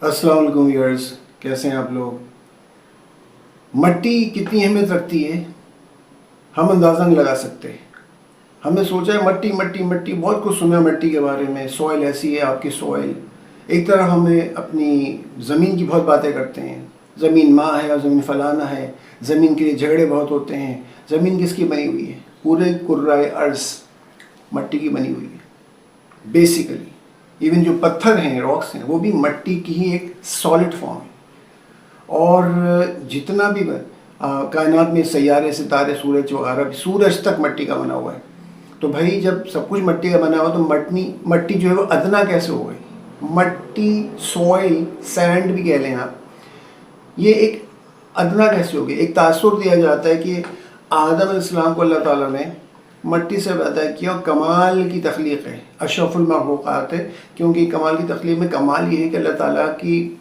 السلام علیکم ویورز، کیسے ہیں آپ لوگ؟ مٹی کتنی اہمیت رکھتی ہے ہم اندازہ نہیں لگا سکتے۔ ہم نے سوچا ہے مٹی مٹی مٹی، بہت کچھ سنا مٹی کے بارے میں، سوائل ایسی ہے آپ کی سوائل۔ ایک طرف ہمیں اپنی زمین کی بہت باتیں کرتے ہیں، زمین ماں ہے اور زمین فلانا ہے، زمین کے لیے جھگڑے بہت ہوتے ہیں۔ زمین کس کی بنی ہوئی ہے؟ پورے کرۂ ارض مٹی کی بنی ہوئی ہے بیسیکلی۔ ایون جو پتھر ہیں، راکس ہیں، وہ بھی مٹی کی ہی ایک سالڈ فارم ہے۔ اور جتنا بھی کائنات میں سیارے، ستارے، سورج وغیرہ، سورج تک مٹی کا بنا ہوا ہے۔ تو بھائی جب سب کچھ مٹی کا بنا ہوا تو مٹی جو ہے وہ ادنا کیسے ہو گئی؟ مٹی، سوائل، سینڈ بھی کہہ لیں آپ، یہ ایک ادنا کیسے ہو گئی؟ ایک تاثر دیا جاتا ہے کہ آدم علیہ السلام کو اللہ تعالیٰ نے مٹی سے پیدا کیا، اور کمال کی تخلیق ہے، اشرف المخلوقات ہے، کیونکہ کمال کی تخلیق میں کمال یہ ہے کہ اللہ تعالیٰ کی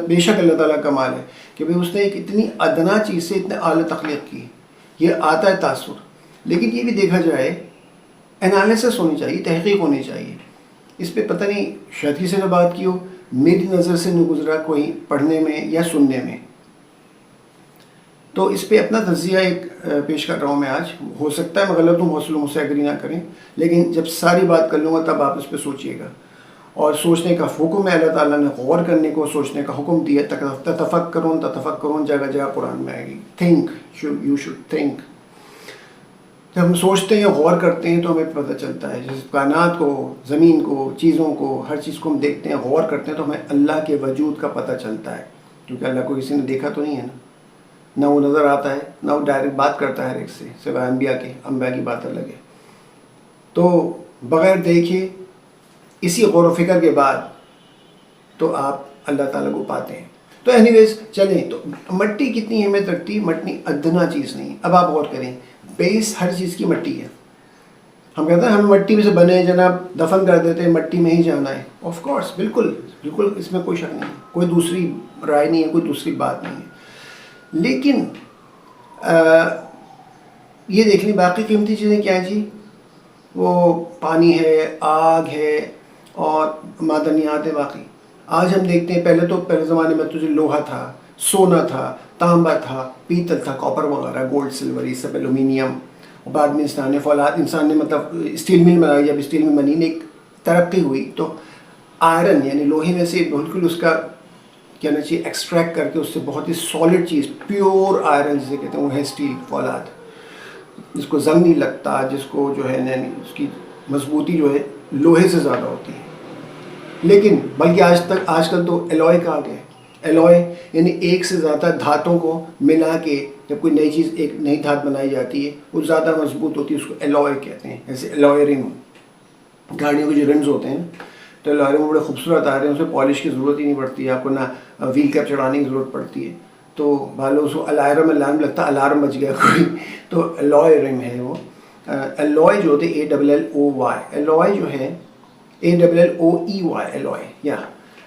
بے شک اللہ تعالیٰ کمال ہے کہ بھئی اس نے ایک اتنی ادنا چیز سے اتنے اعلیٰ تخلیق کی۔ یہ آتا ہے تاثر، لیکن یہ بھی دیکھا جائے، انالیسس ہونی چاہیے، تحقیق ہونی چاہیے۔ اس پہ پتہ نہیں شاید کسی نے بات کی ہو، میری نظر سے نہیں گزرا کوئی پڑھنے میں یا سننے میں۔ تو اس پہ اپنا تجزیہ ایک پیش کر رہا ہوں میں آج۔ ہو سکتا ہے میں غلط ہوں، بہت سے لوگ مجھ سے ایگری نہ کریں، لیکن جب ساری بات کر لوں گا تب آپ اس پہ سوچئے گا۔ اور سوچنے کا حکم ہے، اللہ تعالیٰ نے غور کرنے کو، سوچنے کا حکم دیا۔ تتفکرون تتفکرون، جگہ جگہ قرآن میں آئے گی۔ Think, you should think. جب ہم سوچتے ہیں، غور کرتے ہیں تو ہمیں پتہ چلتا ہے، جس کائنات کو، زمین کو، چیزوں کو، ہر چیز کو ہم دیکھتے ہیں، غور کرتے ہیں تو ہمیں اللہ کے وجود کا پتہ چلتا ہے، کیونکہ اللہ کو کسی نے دیکھا تو نہیں ہے نا، نہ وہ نظر آتا ہے، نہ وہ ڈائریکٹ بات کرتا ہے ہر ایک سے، سوائے انبیاء کی بات الگ ہے۔ تو بغیر دیکھے، اسی غور و فکر کے بعد تو آپ اللہ تعالیٰ کو پاتے ہیں۔ تو اینی ویز چلیں، تو مٹی کتنی اہمیت رکھتی ہے؟ مٹی ادنا چیز نہیں۔ اب آپ غور کریں، بیس ہر چیز کی مٹی ہے۔ ہم کہتے ہیں ہم مٹی میں سے بنے ہیں جناب، دفن کر دیتے ہیں، مٹی میں ہی جانا ہے۔ آف کورس، بالکل بالکل، اس میں کوئی شک نہیں ہے، کوئی دوسری رائے نہیں ہے، کوئی دوسری بات نہیں ہے۔ لیکن یہ دیکھ لیں باقی قیمتی چیزیں کیا ہیں جی؟ وہ پانی ہے، آگ ہے، اور معدنیات ہے باقی۔ آج ہم دیکھتے ہیں، پہلے زمانے میں تو جو لوہا تھا، سونا تھا، تانبا تھا، پیتل تھا، کاپر وغیرہ، گولڈ، سلور، یہ سب، ایلومینیم۔ اور بعد میں انسان نے مطلب اسٹیل مل بنائی۔ جب اسٹیل مل بنی، ایک ترقی ہوئی تو آئرن یعنی لوہے میں سے بالکل اس کا کہنا چاہیے ایکسٹریکٹ کر کے اس سے بہت ہی سالڈ چیز، پیور آئرن جسے کہتے ہیں، وہ ہے اسٹیل، فولاد، جس کو زنگ نہیں لگتا، جس کو جو ہے اس کی مضبوطی جو ہے لوہے سے زیادہ ہوتی ہے۔ لیکن بلکہ آج کل تو الوائے کا آ گیا ہے۔ الوائے یعنی ایک سے زیادہ دھاتوں کو ملا کے جب کوئی نئی چیز، ایک نئی دھات بنائی جاتی ہے، وہ زیادہ مضبوط ہوتی ہے، اس کو الوائے کہتے ہیں۔ جیسے الوائے رنگ، گاڑیوں کے جو رنگز ہوتے ہیں تو الوائے رنگ بڑے خوبصورت آ رہے ہیں، اس میں پالش کی ضرورت ہی نہیں پڑتی ہے، آپ کو نہ ویل کیپ چڑھانے کی ضرورت پڑتی ہے۔ تو بھالو اس کو الارم لگتا ہے، الارم بج گیا کوئی، تو الوائے رنگ ہے وہ۔ الوائے جو ہوتے ہیں ALLOY، الوائے جو ہے ALLOEY، الوائے، یا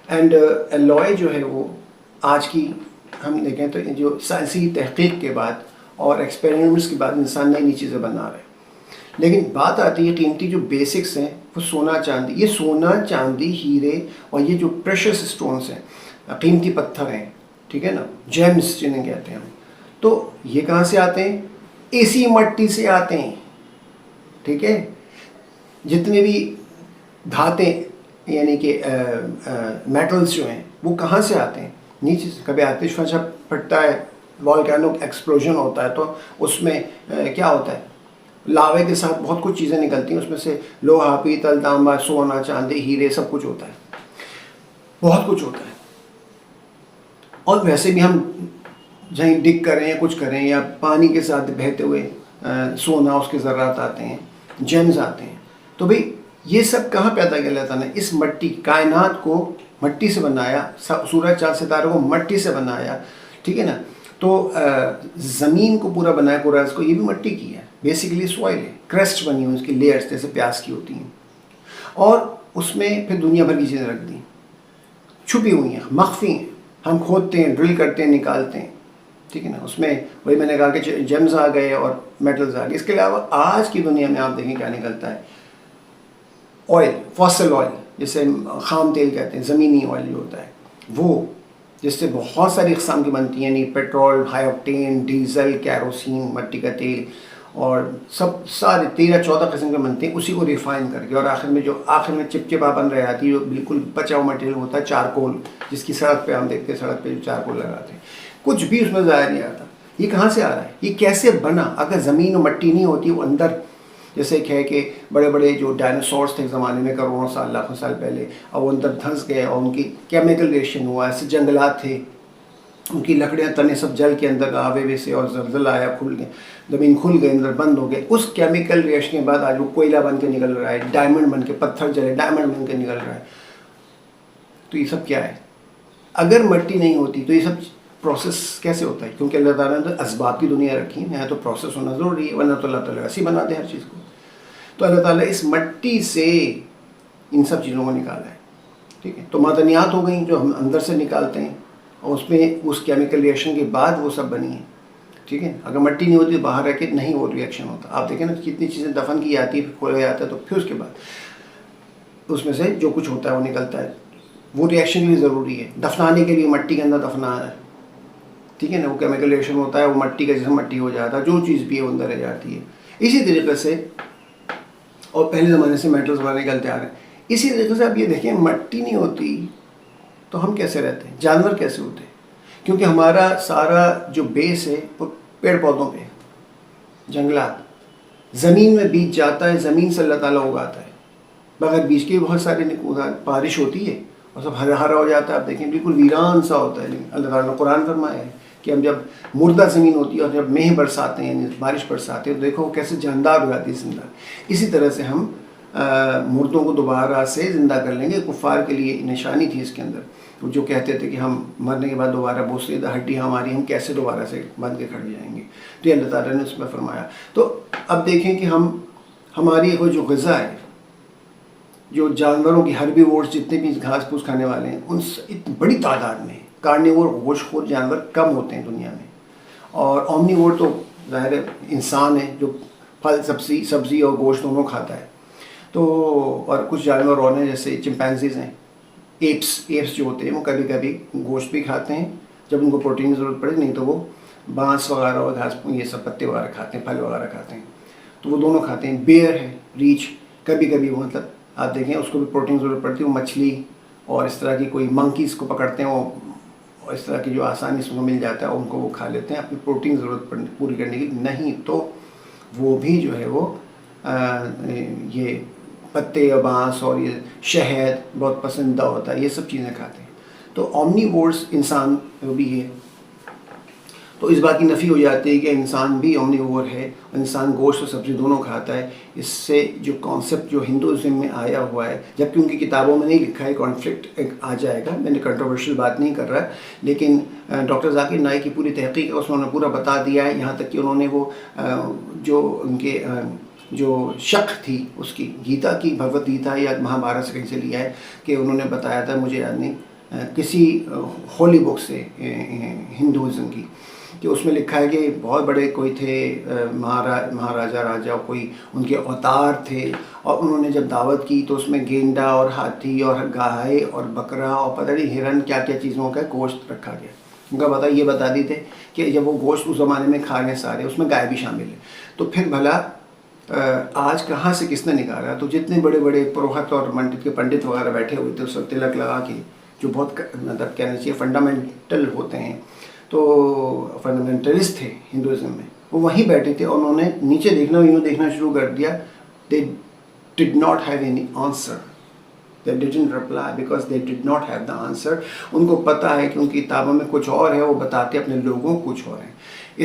اینڈ الوائے جو ہے وہ آج کی ہم دیکھیں تو جو سائنسی تحقیق کے بعد اور ایکسپیریمنٹس کے بعد انسان نئی نئی چیزیں بنا رہے ہیں۔ لیکن بات آتی ہے قیمتی جو بیسکس ہیں، وہ سونا چاندی۔ یہ سونا، چاندی، ہیرے اور یہ جو پریشس اسٹونز ہیں، قیمتی پتھر ہیں، ٹھیک ہے نا، جیمز جنہیں کہتے ہیں ہم، تو یہ کہاں سے آتے ہیں؟ اسی مٹی سے آتے ہیں، ٹھیک ہے۔ جتنے بھی دھاتیں یعنی کہ میٹلز جو ہیں، وہ کہاں سے آتے ہیں؟ نیچے سے۔ کبھی آتش فشاں پھٹتا ہے، والکینو ایکسپلوژن ہوتا ہے، تو اس میں کیا ہوتا ہے؟ لاوے کے ساتھ بہت کچھ چیزیں نکلتی ہیں، اس میں سے لوہا، پیتل، تانبا، سونا، چاندی، ہیرے، سب کچھ ہوتا ہے، بہت کچھ ہوتا ہے۔ اور ویسے بھی ہم جہیں ڈگ کریں یا کچھ کریں، یا پانی کے ساتھ بہتے ہوئے سونا، اس کے ذرات آتے ہیں، جیمز آتے ہیں۔ تو بھئی یہ سب کہاں پیدا کیا اللہ تعالیٰ نے؟ اس مٹی، کائنات کو مٹی سے بنایا، سورج، چاند، ستاروں کو مٹی سے بنایا، ٹھیک ہے نا۔ تو زمین کو پورا بنایا، قرآن کو، یہ بھی مٹی کی ہے، بیسیکلی سوائل ہے، کریسٹ بنی ہوئی اس کی لیئرز، جیسے پیاز کی ہوتی ہیں، اور اس میں پھر دنیا بھر کی چیزیں رکھ دیں، چھپی ہوئی ہیں، مخفی ہیں۔ ہم کھودتے ہیں، ڈرل کرتے ہیں، نکالتے ہیں، ٹھیک ہے نا۔ اس میں وہی میں نے کہا کہ جیمز آ گئے اور میٹلز آ گئے۔ اس کے علاوہ آج کی دنیا میں آپ دیکھیں کیا نکلتا ہے؟ آئل، فاسل آئل، جسے خام تیل کہتے ہیں، زمینی آئل جو ہوتا ہے، وہ جس سے بہت ساری اقسام کی بنتی ہیں، یعنی petrol, high octane, diesel, kerosene, مٹی کا تیل، اور سب سارے 13-14 قسم کے بنتے ہیں، اسی کو ریفائن کر کے، اور آخر میں چپچپا بن رہی آتی ہے، جو بالکل بچا ہوا مٹیریل ہوتا ہے، چارکول، جس کی سڑک پہ ہم دیکھتے ہیں، سڑک پہ جو چارکول لگاتے ہیں، کچھ بھی اس میں ظاہر نہیں آتا۔ یہ کہاں سے آ رہا ہے؟ یہ کیسے بنا؟ اگر زمین و مٹی نہیں ہوتی، وہ اندر، جیسے کہ ہے کہ بڑے بڑے جو ڈائناسورس تھے زمانے میں، کروڑوں سال، لاکھوں سال پہلے، اور وہ اندر دھنس گئے اور ان کی کیمیکل ریئیکشن ہوا، ایسے جنگلات تھے، ان کی لکڑیاں تنے سب جل کے اندر آوے وے سے، اور زلزلہ آیا، کھل گئے، زمین کھل گئی، اندر بند ہو گئے، اس کیمیکل ریئیکشن کے بعد آج وہ کوئلہ بن کے نکل رہا ہے، ڈائمنڈ بن کے، پتھر جلے ڈائمنڈ بن کے نکل رہا ہے۔ تو یہ سب کیا ہے؟ اگر مٹی نہیں ہوتی تو یہ سب پروسیس کیسے ہوتا ہے؟ کیونکہ اللہ تعالیٰ نے تو اسباب کی دنیا رکھی ہے تو پروسیس ہونا ضروری ہے، ورنہ تو اللہ تعالیٰ ایسے ہی بنا دے ہر چیز کو۔ تو اللہ تعالیٰ اس مٹی سے ان سب چیزوں کو نکالا ہے، ٹھیک ہے؟ تو معدنیات ہو گئیں جو ہم اندر سے نکالتے ہیں، اور اس میں اس کیمیکل ریئیکشن کے بعد وہ سب بنی ہیں، ٹھیک ہے؟ اگر مٹی نہیں ہوتی تو باہر رہ کے نہیں وہ ریئیکشن ہوتا۔ آپ دیکھیں نا کتنی چیزیں دفن کی جاتی ہے، پھر کھولا جاتا ہے، تو پھر اس کے بعد اس میں سے جو کچھ ہوتا ہے وہ نکلتا ہے، وہ ریئیکشن بھی ضروری ہے۔ دفنانے کے لیے مٹی کے اندر دفنانا ہے، ٹھیک ہے نا؟ وہ کیمیکل ریئیکشن ہوتا ہے، وہ مٹی کا جیسے مٹی ہو جاتا ہے، جو چیز بھی ہے وہ اندر رہ جاتی ہے۔ اسی طریقے سے، اور پہلے زمانے سے میٹلز وغیرہ نکلتے آ رہے ہیں، اسی طریقے سے آپ یہ دیکھیں مٹی نہیں ہوتی تو ہم کیسے رہتے ہیں، جانور کیسے ہوتے ہیں؟ کیونکہ ہمارا سارا جو بیس ہے وہ پیڑ پودوں پہ، جنگلات، زمین میں بیج جاتا ہے، زمین سے اللہ تعالیٰ اگاتا ہے، بغیر بیج کے بہت سارے بارش ہوتی ہے اور سب ہرا ہرا ہو جاتا ہے، آپ دیکھیں بالکل ویران سا ہوتا ہے، لیکن اللہ تعالیٰ نے قرآن فرمایا ہے کہ ہم جب مردہ زمین ہوتی ہے اور جب مہ برساتے ہیں، یعنی بارش برساتے ہیں، تو دیکھو کیسے جاندار ہو جاتی ہے زندہ۔ اسی طرح سے ہم مردوں کو دوبارہ سے زندہ کر لیں گے۔ کفار کے لیے نشانی تھی اس کے اندر، جو کہتے تھے کہ ہم مرنے کے بعد دوبارہ بوسیدہ ہڈیاں ہماری، ہم کیسے دوبارہ سے بن کے کھڑ جائیں گے؟ تو یہ اللہ تعالیٰ نے اس میں فرمایا۔ تو اب دیکھیں کہ ہماری وہ جو غذا ہے، جو جانوروں کی ہربی وورس، جتنے بھی گھاس پھوس کھانے والے ہیں، ان بڑی تعداد میں کارنیور گوشت خور جانور کم ہوتے ہیں دنیا میں، اور اومنیور تو ظاہر انسان ہے جو پھل سبزی اور گوشت دونوں کھاتا ہے۔ تو اور کچھ جانور اور ہیں جیسے چمپینزیز ہیں، ایپس جو ہوتے ہیں وہ کبھی کبھی گوشت بھی کھاتے ہیں جب ان کو پروٹین کی ضرورت پڑے، نہیں تو وہ بانس وغیرہ اور گھاس یہ سب پتے وغیرہ کھاتے ہیں، پھل وغیرہ کھاتے ہیں، تو وہ دونوں کھاتے ہیں۔ بیئر ہے، ریچھ، کبھی کبھی وہ مطلب آپ دیکھیں اس کو بھی پروٹین ضرورت پڑتی ہے، وہ مچھلی اور اس طرح کی کوئی منکیز کو پکڑتے ہیں، وہ اس طرح کی جو آسانی سے مل جاتا ہے ان کو وہ کھا لیتے ہیں اپنی پروٹین ضرورت پوری کرنے کی، نہیں تو وہ بھی جو ہے وہ یہ پتے اور بانس اور یہ شہد بہت پسندیدہ ہوتا ہے، یہ سب چیزیں کھاتے ہیں۔ تو اومنی وورس انسان بھی ہے، تو اس بات کی نفی ہو جاتی ہے کہ انسان بھی اومنی وور ہے، انسان گوشت اور سبزی دونوں کھاتا ہے۔ اس سے جو کانسیپٹ جو ہندوازم میں آیا ہوا ہے، جبکہ ان کی کتابوں میں نہیں لکھا ہے، کانفلکٹ آ جائے گا، میں نے کنٹروورشل بات نہیں کر رہا، لیکن ڈاکٹر ذاکر نائک کی پوری تحقیق ہے، اس میں انہوں نے پورا بتا دیا ہے، یہاں تک کہ انہوں نے وہ جو ان کے جو شک تھی اس کی گیتا کی، بھگوت گیتا یا مہابھارت سے کہیں سے لیا ہے، کہ انہوں نے بتایا تھا، مجھے یاد نہیں، کسی ہولی بک سے ہندوازم کی، کہ اس میں لکھا ہے کہ بہت بڑے کوئی تھے مہاراجہ راجا، کوئی ان کے اوتار تھے، اور انہوں نے جب دعوت کی تو اس میں گینڈا اور ہاتھی اور گائے اور بکرا اور پتہ نہیں ہرن کیا کیا چیزوں کا گوشت رکھا گیا۔ ان کا یہ بتا دی تھے کہ جب وہ گوشت اس زمانے میں کھا رہے سارے، اس میں گائے بھی شامل ہے، تو پھر بھلا آج کہاں سے کس نے نکالا؟ تو جتنے بڑے بڑے پروہت اور منڈت کے پنڈت وغیرہ بیٹھے ہوئے تھے اس وقت تلک لگا کے، جو بہت مطلب کہنا چاہیے فنڈامنٹل ہوتے ہیں، تو فنڈامنٹلسٹ تھے ہندوازم میں، وہ وہیں بیٹھے تھے اور انہوں نے نیچے دیکھنا، یوں دیکھنا شروع کر دیا، they did not have any answer, they didn't reply because they did not have the answer۔ ان کو پتہ ہے کہ ان کی کتابوں میں کچھ اور ہے، وہ بتاتے اپنے لوگوں کو کچھ اور ہے۔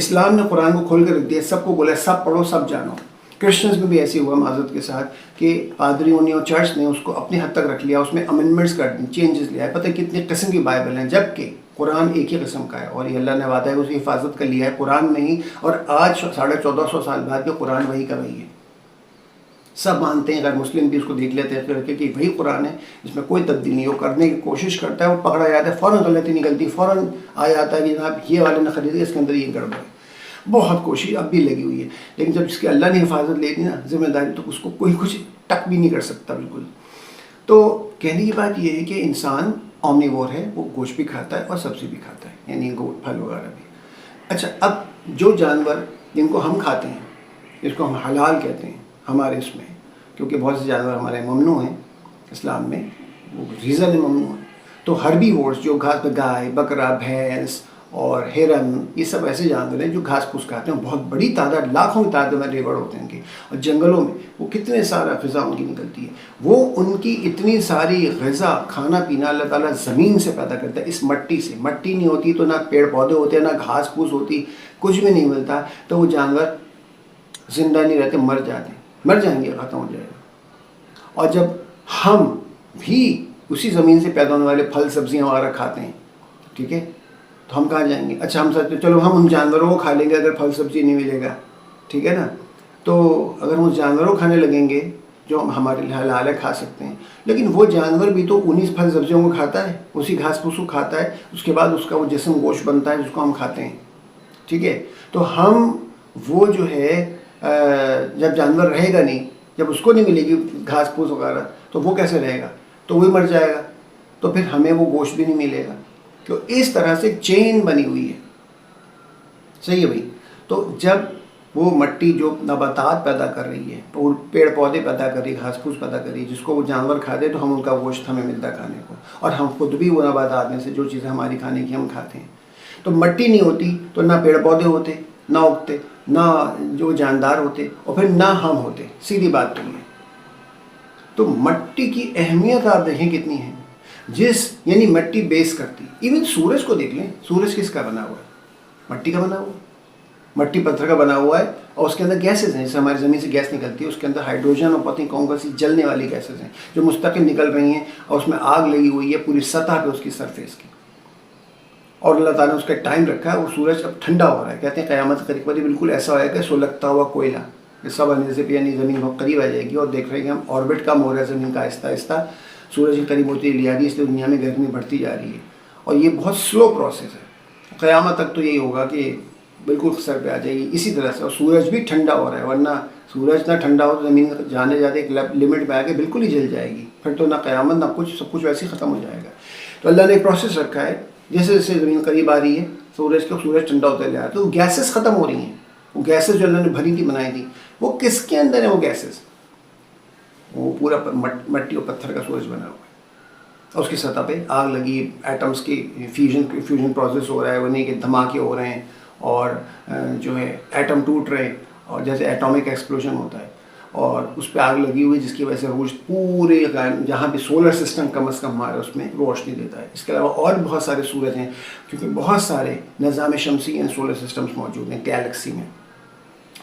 اسلام نے قرآن کو کھول کے رکھ دیا، سب کو بولا سب پڑھو سب جانو۔ کرسچنز میں بھی ایسے ہوا معذرت کے ساتھ کہ پادریوں نے اور چرچ نے اس کو اپنے حد تک رکھ لیا، اس میں امینڈمنٹس کر دی، چینجز لیا ہے، پتہ کتنی قسم کی بائبل ہیں، جبکہ قرآن ایک ہی قسم کا ہے، اور یہ اللہ نے وعدہ ہے اس کی حفاظت کر لیا ہے قرآن میں ہی، اور آج 1450 سال بعد بھی قرآن وہی کا وہی ہے، سب مانتے ہیں، غیر مسلم بھی اس کو دیکھ لیتے ہیں کہ وہی قرآن ہے، اس میں کوئی تبدیلی نہیں، وہ کرنے کی کوشش کرتا ہے، وہ پکڑا جاتا ہے، فوراً غلطی نکلتی، فوراً آ جاتا ہے کہ جناب یہ والے نے خریدی، اس کے اندر یہ گڑبڑ ہے۔ بہت کوشش اب بھی لگی ہوئی ہے، لیکن جب اس کی اللہ نے حفاظت لے لی نا ذمہ داری، تو اس کو کوئی کچھ ٹک بھی نہیں کر سکتا بالکل۔ تو کہنے کی بات یہ ہے کہ انسان اومنیوور ہے، وہ گوشت بھی کھاتا ہے اور سبزی بھی کھاتا ہے، یعنی پھل وغیرہ بھی. اچھا، اب جو جانور جن کو ہم کھاتے ہیں، جس کو ہم حلال کہتے ہیں ہمارے اس میں، کیونکہ بہت سے جانور ہمارے ممنوع ہیں اسلام میں، وہ ریزن ممنوع ہے. تو ہربیورز جو گھاس پہ گائے، بکرا، بھینس اور ہرن، یہ سب ایسے جانور ہیں جو گھاس پھوس کھاتے ہیں. بہت بڑی تعداد، لاکھوں کی تعداد میں لیبر ہوتے ہیں ان کے، اور جنگلوں میں وہ کتنے سارا غذا ان کی نکلتی ہے. وہ ان کی اتنی ساری غذا، کھانا پینا اللہ تعالیٰ زمین سے پیدا کرتا ہے، اس مٹی سے. مٹی نہیں ہوتی تو نہ پیڑ پودے ہوتے ہیں، نہ گھاس پھوس ہوتی، کچھ بھی نہیں ملتا. تو وہ جانور زندہ نہیں رہتے، مر جاتے ہیں، مر جائیں گے، ختم ہو جائے گا. اور جب ہم بھی اسی زمین سے پیدا ہونے والے پھل سبزیاں وغیرہ کھاتے ہیں، ٹھیک ہے، تو ہم کہاں جائیں گے؟ اچھا، ہم سچ چلو ہم ان جانوروں کو کھا لیں گے اگر پھل سبزی نہیں ملے گا، ٹھیک ہے نا. تو اگر ہم اس جانوروں کو کھانے لگیں گے جو ہمارے لیے حلال ہے، کھا سکتے ہیں، لیکن وہ جانور بھی تو انہی پھل سبزیوں کو کھاتا ہے، اسی گھاس پھوس کو کھاتا ہے، اس کے بعد اس کا وہ جسم گوشت بنتا ہے جس کو ہم کھاتے ہیں، ٹھیک ہے. تو ہم وہ جو ہے جب جانور رہے گا نہیں، جب اس کو نہیں ملے گی گھاس پھوس وغیرہ، تو وہ کیسے رہے گا؟ تو وہی مر جائے گا، تو پھر ہمیں وہ گوشت بھی نہیں ملے گا. تو اس طرح سے ایک چین بنی ہوئی ہے. صحیح ہے بھائی. تو جب وہ مٹی جو نباتات پیدا کر رہی ہے، پیڑ پودے پیدا کر رہی ہے، گھاس پھوس پیدا کر رہی ہے، جس کو وہ جانور کھاتے ہیں، تو ہم ان کا گوشت ہمیں ملتا ہے کھانے کو، اور ہم خود بھی وہ نباتات میں سے جو چیزیں ہماری کھانے کی ہم کھاتے ہیں. تو مٹی نہیں ہوتی تو نہ پیڑ پودے ہوتے، نہ اگتے، نہ جو جاندار ہوتے، اور پھر نہ ہم ہوتے. سیدھی بات تو یہ. تو مٹی کی اہمیت آپ دیکھیں کتنی ہے. یعنی مٹی بیس کرتی. ایون سورج کو دیکھ لیں، سورج کس کا بنا ہوا ہے؟ مٹی کا بنا ہوا ہے. مٹی پتھر کا بنا ہوا ہے، اور اس کے اندر گیسز ہیں. جیسے ہماری زمین سے گیس نکلتی ہے، اس کے اندر ہائیڈروجن اور پتہ نہیں کون سی جلنے والی گیسز ہیں جو مستقل نکل رہی ہیں، اور اس میں آگ لگی ہوئی ہے پوری سطح پہ اس کی سرفیس کی. اور اللہ تعالیٰ نے اس کا ٹائم رکھا ہے. وہ سورج اب ٹھنڈا ہو رہا ہے. کہتے ہیں قیامت قریب قریب بالکل ایسا ہو جائے گا سلگتا ہوا کوئلہ، یہ سب آنے سے یعنی زمین بہت قریب آ جائے گی، اور دیکھ رہے ہیں کہ ہم آربٹ کم ہو رہا ہے زمین کا آہستہ آہستہ، سورج کے قریب ہوتی لے آ رہی ہے، اس لیے دنیا میں گرمی بڑھتی جا رہی ہے. اور یہ بہت سلو پروسیس ہے. قیامت تک تو یہی ہوگا کہ بالکل سر پہ آ جائے گی اسی طرح سے. اور سورج بھی ٹھنڈا ہو رہا ہے، ورنہ سورج نہ ٹھنڈا ہو تو زمین جانے جاتے ایک لمٹ پہ آ کے بالکل ہی جل جائے گی. پھر تو نہ قیامت نہ کچھ، سب کچھ ویسے ہی ختم ہو جائے گا. تو اللہ نے ایک پروسیس رکھا ہے، جیسے جیسے زمین قریب آ رہی ہے سورج ٹھنڈا ہوتا جا رہا ہے، تو وہ گیسز ختم ہو رہی ہیں. وہ گیسز جو اللہ نے بھری تھی، بنائی تھی، وہ کس کے اندر ہیں؟ وہ گیسز وہ پورا مٹی اور پتھر کا سورج بنا ہوا ہے، اور اس کی سطح پہ آگ لگی، ایٹمس کی فیوژن پروسیس ہو رہا ہے، وہ نہیں کہ دھماکے ہو رہے ہیں، اور جو ہے ایٹم ٹوٹ رہے ہیں، اور جیسے ایٹامک ایکسپلوژن ہوتا ہے، اور اس پہ آگ لگی ہوئی جس کی وجہ سے روز پورے جہاں پہ سولر سسٹم کم از کم ہمارا اس میں روشنی دیتا ہے. اس کے علاوہ اور بہت سارے سورج ہیں، کیونکہ بہت سارے نظام شمسی اینڈ سولر سسٹمز موجود ہیں گیلیکسی میں.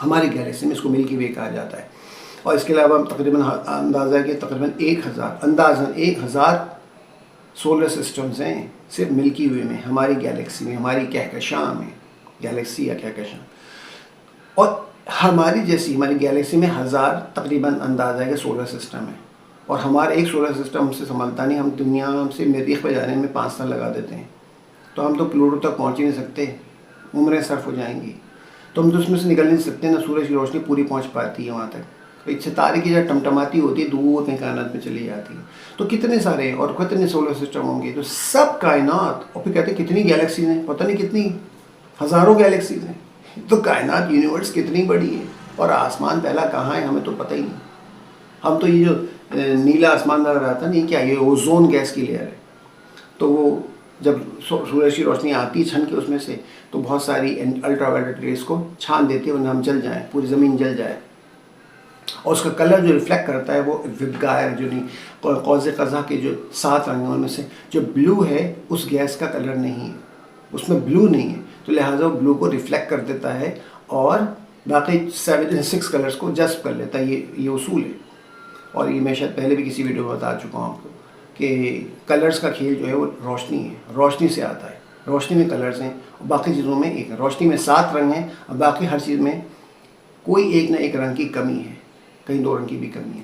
ہماری گیلیکسی میں اس کو ملکی وے کہا جاتا ہے. اور اس کے علاوہ تقریباً اندازہ ہے کہ تقریباً 1000 سولر سسٹمز ہیں صرف ملکی وے میں، ہماری گیلیکسی میں، ہماری کہکشاں میں، گیلیکسی یا کہکشاں. اور ہماری گیلیکسی میں 1000 تقریباً اندازہ ہے کہ سولر سسٹم ہے، اور ہمارا ایک سولر سسٹم ہم سے سنبھلتا نہیں. ہم دنیا سے مریخ پہ جانے میں 5 سال لگا دیتے ہیں، تو ہم تو پلوٹو تک پہنچ ہی نہیں سکتے، عمریں صرف ہو جائیں گی. تو ہم تو اس میں سے نکل نہیں سکتے، نہ سورج کی روشنی پوری پہنچ پاتی ہے وہاں تک. ایک ستارے کی جب ٹمٹماتی ہوتی ہے دور کہیں کائنات میں چلی جاتی ہے. تو کتنے سارے اور کتنے سولر سسٹم ہوں گے، تو سب کائنات. اور پھر کہتے ہیں کتنی گیلیکسیز ہیں، پتہ نہیں کتنی ہزاروں گیلیکسیز ہیں. تو کائنات یونیورس کتنی بڑی ہے، اور آسمان پہلا کہاں ہے ہمیں تو پتہ ہی نہیں. ہم تو یہ جو نیلا آسمان نظر آتا نہیں، کیا یہ اوزون گیس کی لیئر ہے. تو وہ جب سورج کی روشنی آتی ہے چھن کے اس میں سے، تو بہت ساری الٹرا وائلٹ ریز کو چھان دیتی ہے، ورنہ ہم جل جائیں، پوری زمین جل جائے. اور اس کا کلر جو ریفلیکٹ کرتا ہے وہ وبگائر جو نہیں قوس قزح کے جو 7 رنگ ہیں ان میں سے جو بلو ہے اس گیس کا کلر نہیں ہے، اس میں بلو نہیں ہے، تو لہٰذا وہ بلو کو ریفلیکٹ کر دیتا ہے اور باقی 6 کلرز کو جذب کر لیتا ہے. یہ اصول ہے. اور یہ میں شاید پہلے بھی کسی ویڈیو میں بتا چکا ہوں آپ کو کہ کلرز کا کھیل جو ہے وہ روشنی ہے، روشنی سے آتا ہے. روشنی میں کلرز ہیں اور باقی چیزوں میں ایک ہے. روشنی میں 7 رنگ ہیں اور باقی ہر چیز میں کوئی ایک نہ ایک رنگ کی کمی ہے، کہیں 2 رنگ کی بھی کمی ہے.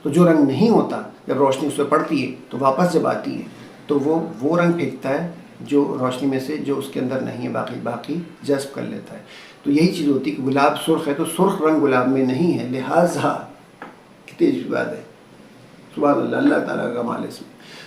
تو جو رنگ نہیں ہوتا جب روشنی اس پہ پڑتی ہے تو واپس جب آتی ہے تو وہ رنگ پھینکتا ہے جو روشنی میں سے جو اس کے اندر نہیں ہے، باقی جذب کر لیتا ہے. تو یہی چیز ہوتی ہے کہ گلاب سرخ ہے تو سرخ رنگ گلاب میں نہیں ہے، لہٰذا کتنی عجیب بات ہے. سبحان اللہ، اللہ تعالیٰ کا کمال ہے اس میں.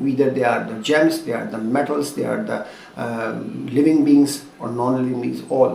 Either they are the gems, they are the metals, they are the living beings or non-living beings, all.